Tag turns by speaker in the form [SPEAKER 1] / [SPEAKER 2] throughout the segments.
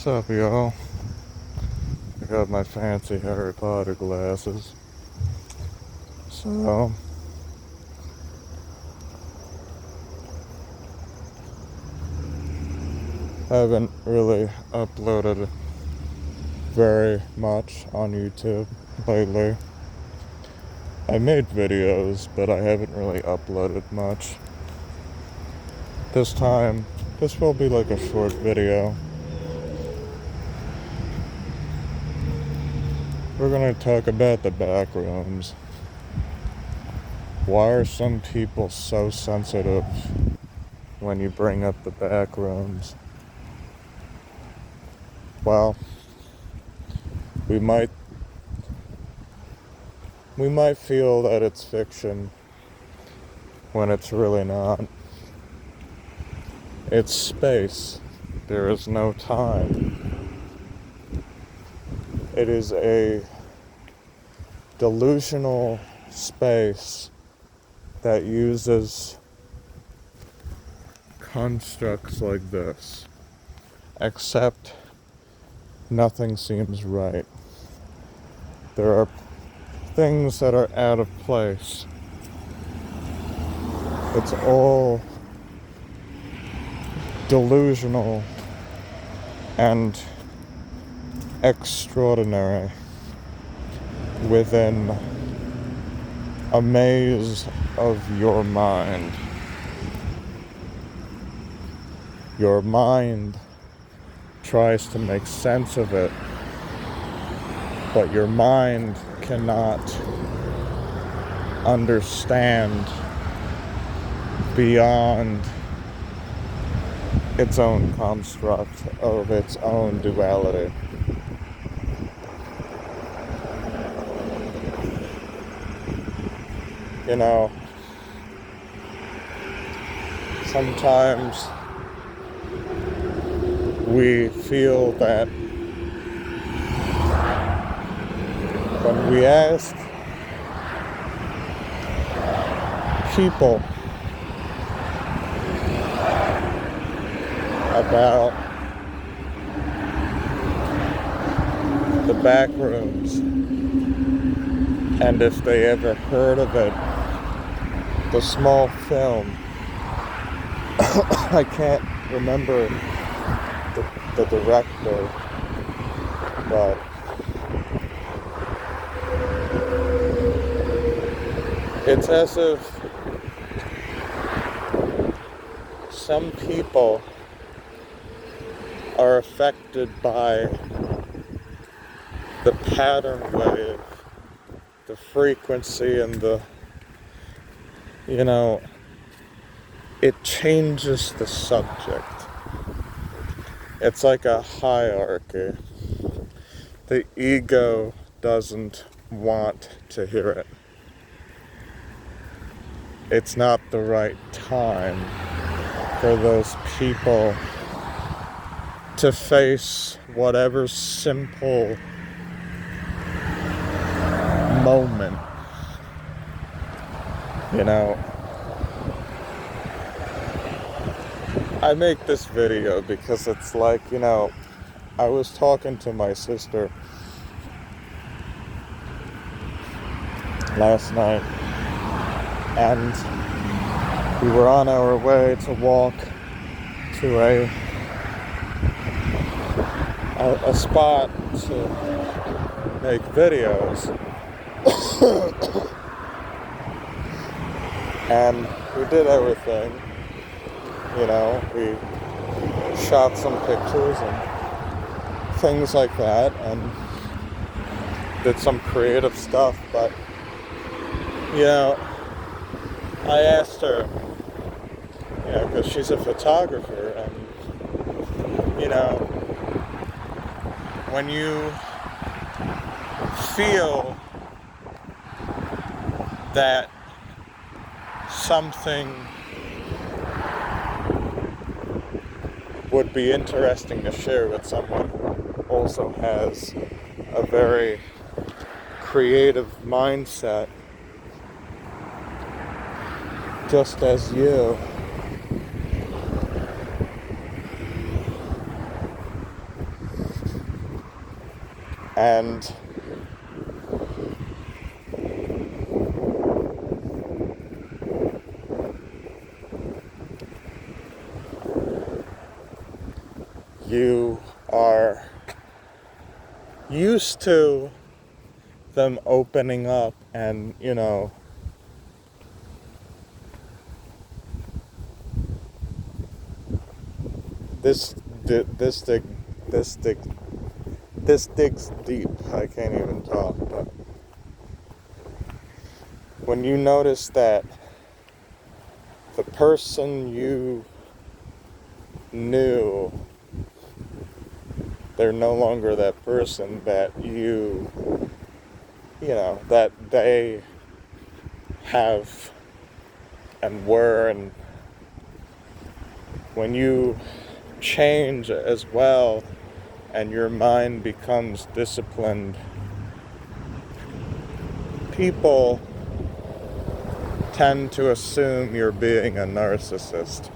[SPEAKER 1] What's up, y'all? I got my fancy Harry Potter glasses. So, haven't really uploaded very much on YouTube lately. I made videos, but I haven't really uploaded much. This time, this will be like a short video. We're gonna talk about the back rooms. Why are some people so sensitive when you bring up the back rooms? Well, we might feel that it's fiction when it's really not. It's space. There is no time. It is a delusional space that uses constructs like this, except nothing seems right. There are things that are out of place. It's all delusional and extraordinary within a maze of your mind. Your mind tries to make sense of it, but your mind cannot understand beyond its own construct of its own duality. You know, sometimes we feel that when we ask people about the back rooms and if they ever heard of it, the small film, I can't remember the director, but it's as if some people are affected by the pattern wave, the frequency, and it changes the subject. It's like a hierarchy. The ego doesn't want to hear it. It's not the right time for those people to face whatever simple moment. I make this video because it's like, I was talking to my sister last night, and we were on our way to walk to a spot to make videos. And we did everything. We shot some pictures and things like that and did some creative stuff, but I asked her, because she's a photographer, and when you feel that something would be interesting to share with someone who also has a very creative mindset, just as you, And you are used to them opening up and, this this dig this dig this digs deep. I can't even talk, but when you notice that the person you knew, they're no longer that person that that they have and were, and when you change as well and your mind becomes disciplined, people tend to assume you're being a narcissist.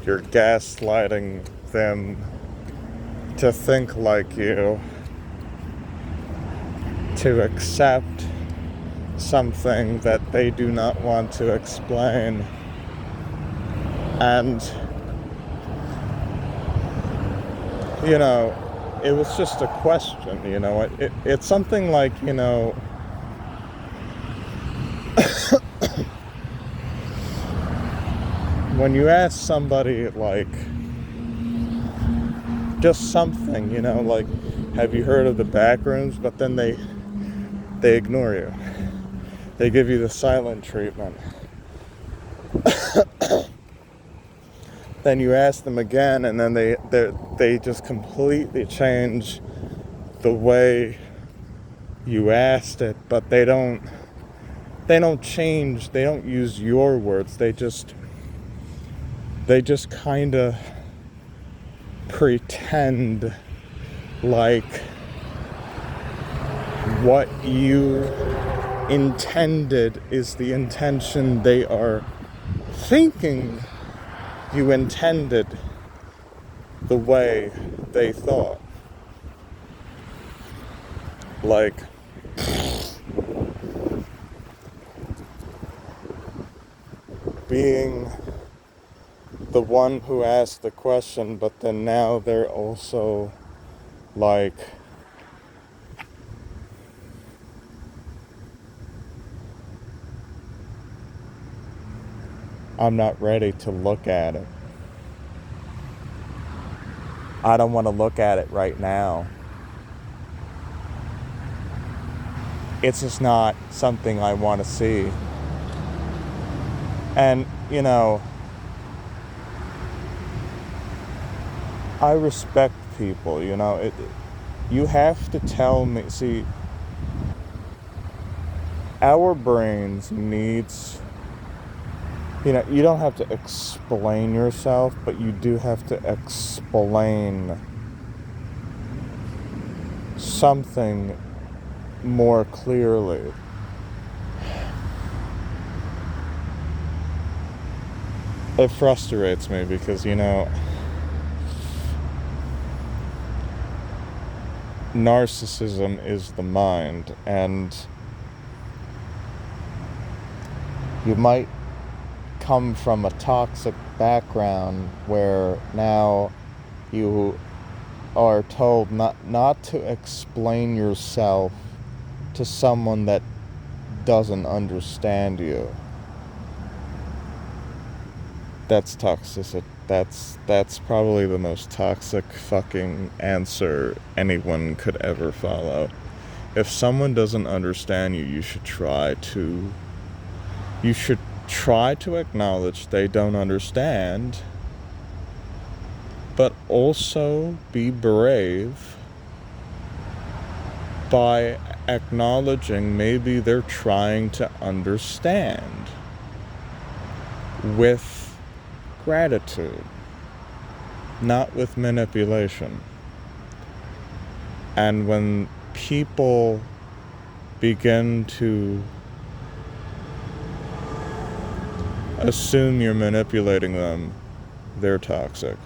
[SPEAKER 1] You're gaslighting them to think like you, to accept something that they do not want to explain. And, it was just a question, it's something like, when you ask somebody, like, just something, like, have you heard of the back rooms? But then they ignore you. They give you the silent treatment. Then you ask them again, and then they just completely change the way you asked it, but they don't change, they don't use your words, they just kind of pretend like what you intended is the intention they are thinking you intended the way they thought. Like, being the one who asked the question, but then now they're also like, I'm not ready to look at it. I don't want to look at it right now. It's just not something I want to see. And, I respect people, you have to tell me, see, our brains needs, you don't have to explain yourself, but you do have to explain something more clearly. It frustrates me because, narcissism is the mind, and you might come from a toxic background where now you are told not to explain yourself to someone that doesn't understand you. That's toxic. That's probably the most toxic fucking answer anyone could ever follow. If someone doesn't understand you, you should try to acknowledge they don't understand, but also be brave by acknowledging maybe they're trying to understand with gratitude, not with manipulation. And when people begin to assume you're manipulating them, they're toxic.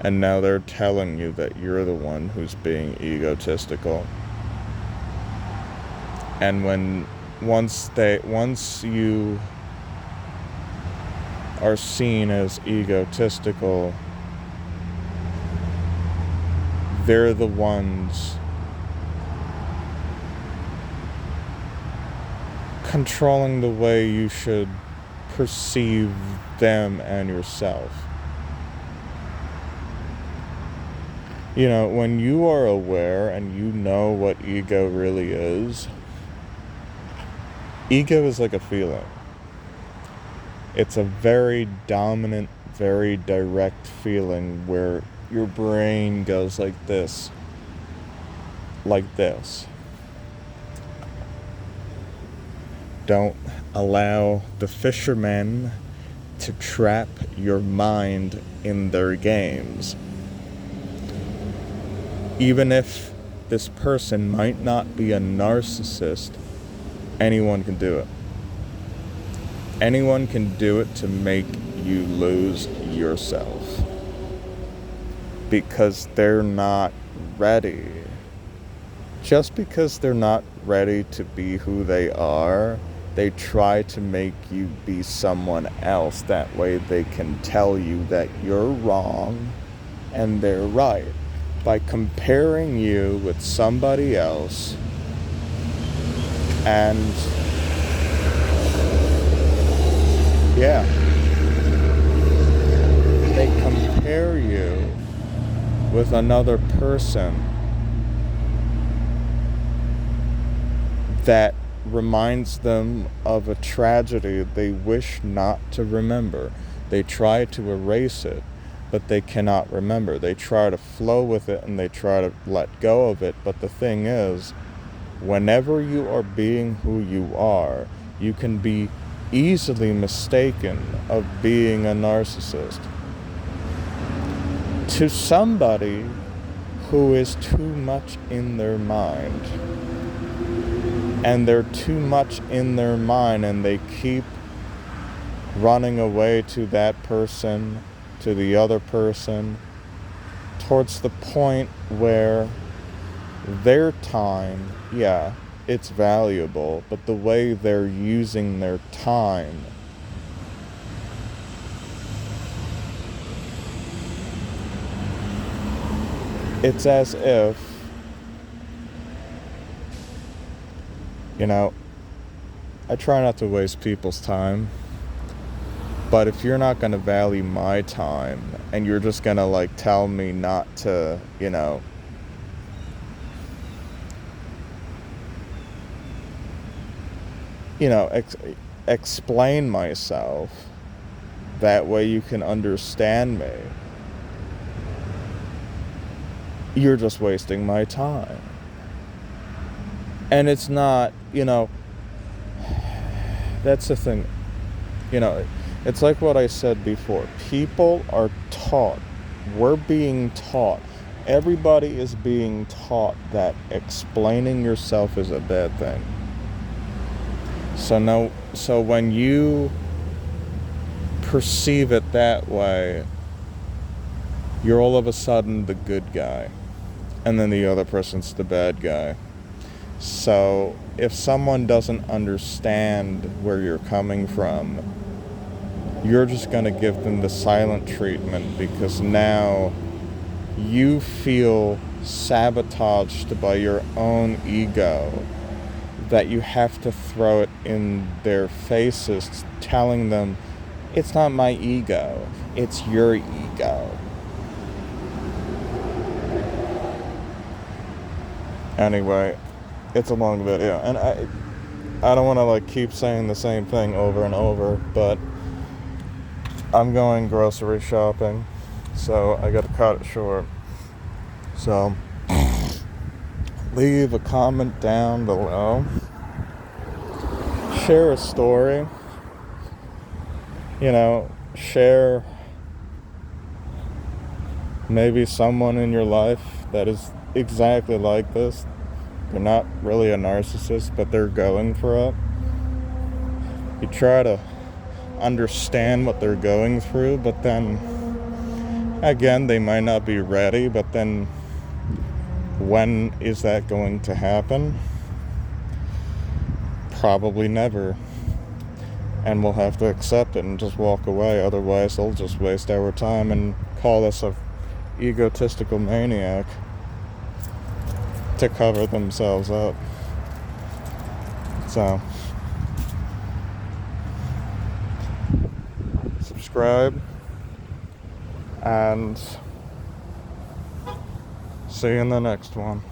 [SPEAKER 1] And now they're telling you that you're the one who's being egotistical. And once you are seen as egotistical, they're the ones controlling the way you should perceive them and yourself. You know, when you are aware and you know what ego really is, ego is like a feeling. It's a very dominant, very direct feeling where your brain goes like this. Like this. Don't allow the fishermen to trap your mind in their games. Even if this person might not be a narcissist, anyone can do it. Anyone can do it to make you lose yourself. Because they're not ready. Just because they're not ready to be who they are, they try to make you be someone else. That way they can tell you that you're wrong and they're right. By comparing you with somebody else and they compare you with another person that reminds them of a tragedy they wish not to remember. They try to erase it, but they cannot remember. They try to flow with it and they try to let go of it. But the thing is, whenever you are being who you are, you can be easily mistaken of being a narcissist. To somebody who is too much in their mind. And they're too much in their mind and they keep running away to that person, to the other person, towards the point where their time, it's valuable, but the way they're using their time it's as if, I try not to waste people's time, but if you're not going to value my time and you're just going to tell me not to, explain myself, that way you can understand me, you're just wasting my time. And it's not, that's the thing, it's like what I said before. People are taught, we're being taught, everybody is being taught that explaining yourself is a bad thing. So when you perceive it that way, you're all of a sudden the good guy, and then the other person's the bad guy. So if someone doesn't understand where you're coming from, you're just going to give them the silent treatment, because now you feel sabotaged by your own ego, that you have to throw it in their faces, telling them, it's not my ego, it's your ego. Anyway, it's a long video, and I don't want to keep saying the same thing over and over, but I'm going grocery shopping, so I gotta cut it short. So leave a comment down below, share a story, share maybe someone in your life that is exactly like this. They're not really a narcissist, but they're going for it. You try to understand what they're going through, but then Again, they might not be ready, but then when is that going to happen? Probably never. And we'll have to accept it and just walk away. Otherwise, they'll just waste our time and call us a egotistical maniac to cover themselves up. So, subscribe and see you in the next one.